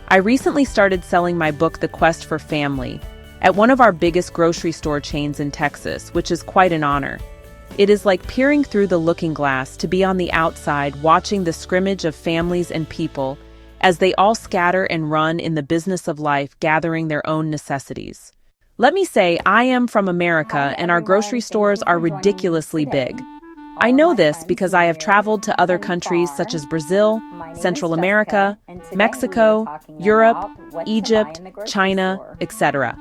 I recently started selling my book, The Quest for Family, at one of our biggest grocery store chains in Texas, which is quite an honor. It is like peering through the looking glass to be on the outside watching the scrimmage of families and people as they all scatter and run in the business of life, gathering their own necessities. Let me say, I am from America and our grocery stores are ridiculously big. I know this because I have traveled to other countries such as Brazil, Central America, Mexico, Europe, Egypt, China, etc.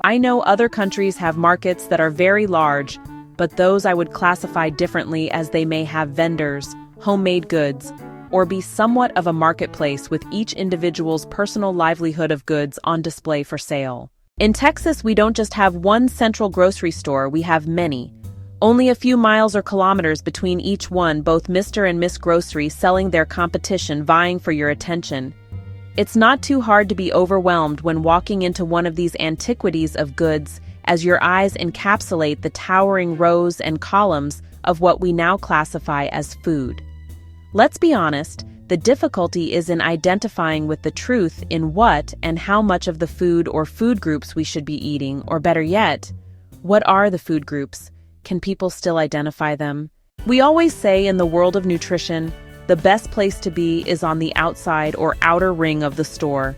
I know other countries have markets that are very large, but those I would classify differently as they may have vendors, homemade goods, or be somewhat of a marketplace with each individual's personal livelihood of goods on display for sale. In Texas, we don't just have one central grocery store, we have many. Only a few miles or kilometers between each one, both Mr. and Miss Grocery selling their competition, vying for your attention. It's not too hard to be overwhelmed when walking into one of these antiquities of goods as your eyes encapsulate the towering rows and columns of what we now classify as food. Let's be honest, the difficulty is in identifying with the truth in what and how much of the food or food groups we should be eating, or better yet, what are the food groups? Can people still identify them? We always say in the world of nutrition, the best place to be is on the outside or outer ring of the store.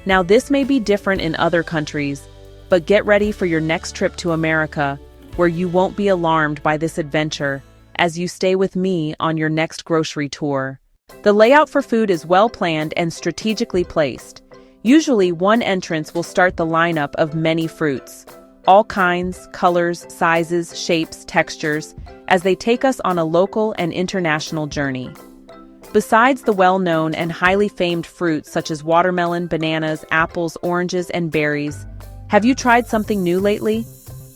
Now, this may be different in other countries, but get ready for your next trip to America, where you won't be alarmed by this adventure as you stay with me on your next grocery tour. The layout for food is well planned and strategically placed. Usually, one entrance will start the lineup of many fruits. All kinds, colors, sizes, shapes, textures, as they take us on a local and international journey. Besides the well-known and highly famed fruits such as watermelon, bananas, apples, oranges, and berries, have you tried something new lately?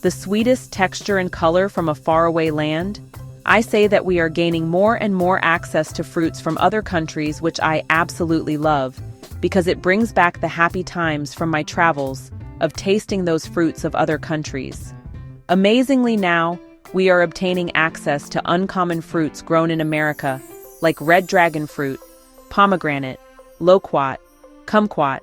The sweetest texture and color from a faraway land? I say that we are gaining more and more access to fruits from other countries, which I absolutely love, because it brings back the happy times from my travels of tasting those fruits of other countries. Amazingly now, we are obtaining access to uncommon fruits grown in America, like red dragon fruit, pomegranate, loquat, kumquat,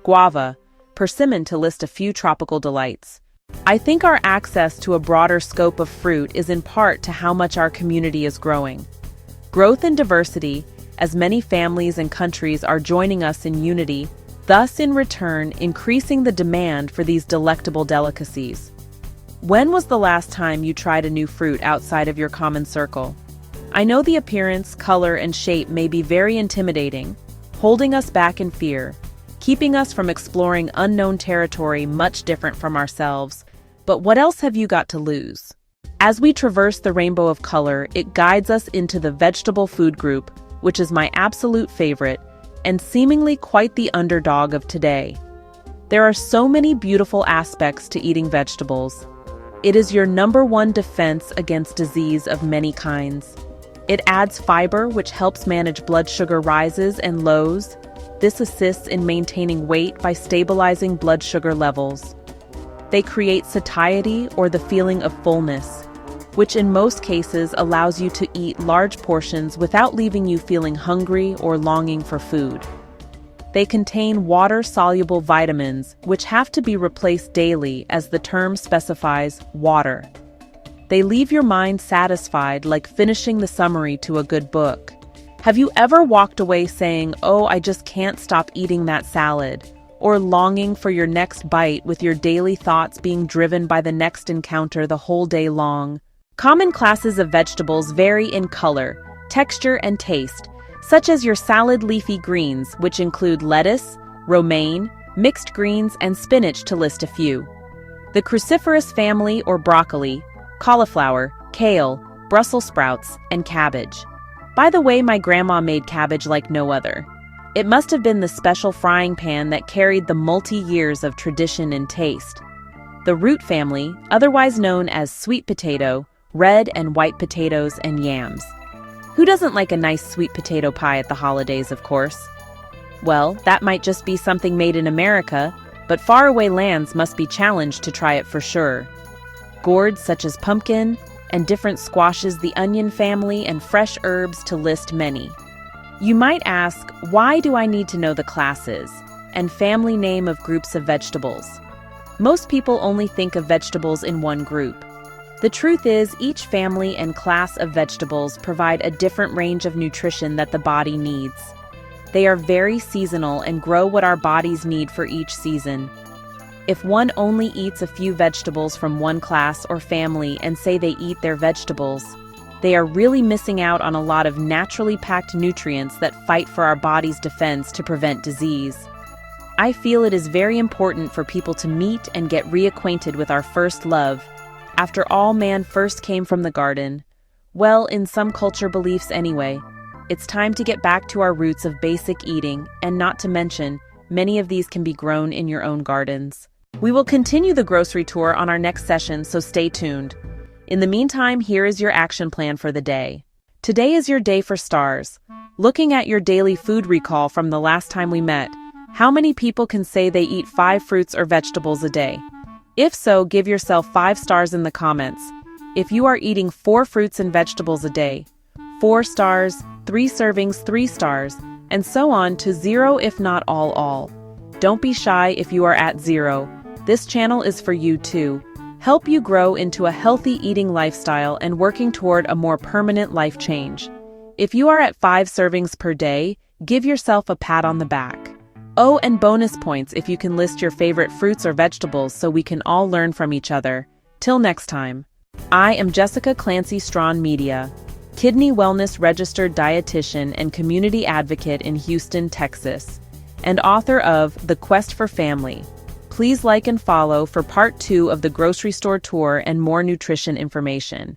guava, persimmon to list a few tropical delights. I think our access to a broader scope of fruit is in part to how much our community is growing. Growth and diversity, as many families and countries are joining us in unity, thus in return increasing the demand for these delectable delicacies. When was the last time you tried a new fruit outside of your common circle? I know the appearance, color, and shape may be very intimidating, holding us back in fear, keeping us from exploring unknown territory much different from ourselves. But what else have you got to lose? As we traverse the rainbow of color, it guides us into the vegetable food group, which is my absolute favorite, and seemingly quite the underdog of today. There are so many beautiful aspects to eating vegetables. It is your number one defense against disease of many kinds. It adds fiber, which helps manage blood sugar rises and lows. This assists in maintaining weight by stabilizing blood sugar levels. They create satiety, or the feeling of fullness, which in most cases allows you to eat large portions without leaving you feeling hungry or longing for food. They contain water-soluble vitamins, which have to be replaced daily as the term specifies, water. They leave your mind satisfied, like finishing the summary to a good book. Have you ever walked away saying, "Oh, I just can't stop eating that salad," or longing for your next bite with your daily thoughts being driven by the next encounter the whole day long? Common classes of vegetables vary in color, texture, and taste, such as your salad leafy greens, which include lettuce, romaine, mixed greens, and spinach to list a few. The cruciferous family or broccoli, cauliflower, kale, Brussels sprouts, and cabbage. By the way, my grandma made cabbage like no other. It must have been the special frying pan that carried the multi-years of tradition and taste. The root family, otherwise known as sweet potato, red and white potatoes, and yams. Who doesn't like a nice sweet potato pie at the holidays, of course? Well, that might just be something made in America, but faraway lands must be challenged to try it for sure. Gourds such as pumpkin, and different squashes, the onion family, and fresh herbs to list many. You might ask, why do I need to know the classes and family name of groups of vegetables? Most people only think of vegetables in one group. The truth is, each family and class of vegetables provide a different range of nutrition that the body needs. They are very seasonal and grow what our bodies need for each season. If one only eats a few vegetables from one class or family and say they eat their vegetables, they are really missing out on a lot of naturally packed nutrients that fight for our body's defense to prevent disease. I feel it is very important for people to meet and get reacquainted with our first love. After all, man first came from the garden. Well, in some culture beliefs anyway. It's time to get back to our roots of basic eating, and not to mention, many of these can be grown in your own gardens. We will continue the grocery tour on our next session, so stay tuned. In the meantime, here is your action plan for the day. Today is your day for stars. Looking at your daily food recall from the last time we met, how many people can say they eat 5 fruits or vegetables a day? If so, give yourself 5 stars in the comments. If you are eating 4 fruits and vegetables a day, 4 stars, 3 servings, 3 stars, and so on to 0 if not all. Don't be shy if you are at 0. This channel is for you too. Help you grow into a healthy eating lifestyle and working toward a more permanent life change. If you are at 5 servings per day, give yourself a pat on the back. Oh, and bonus points if you can list your favorite fruits or vegetables so we can all learn from each other. Till next time. I am Jessica Clancy Strawn Media, kidney wellness registered dietitian and community advocate in Houston, Texas, and author of The Quest for Family. Please like and follow for part 2 of the grocery store tour and more nutrition information.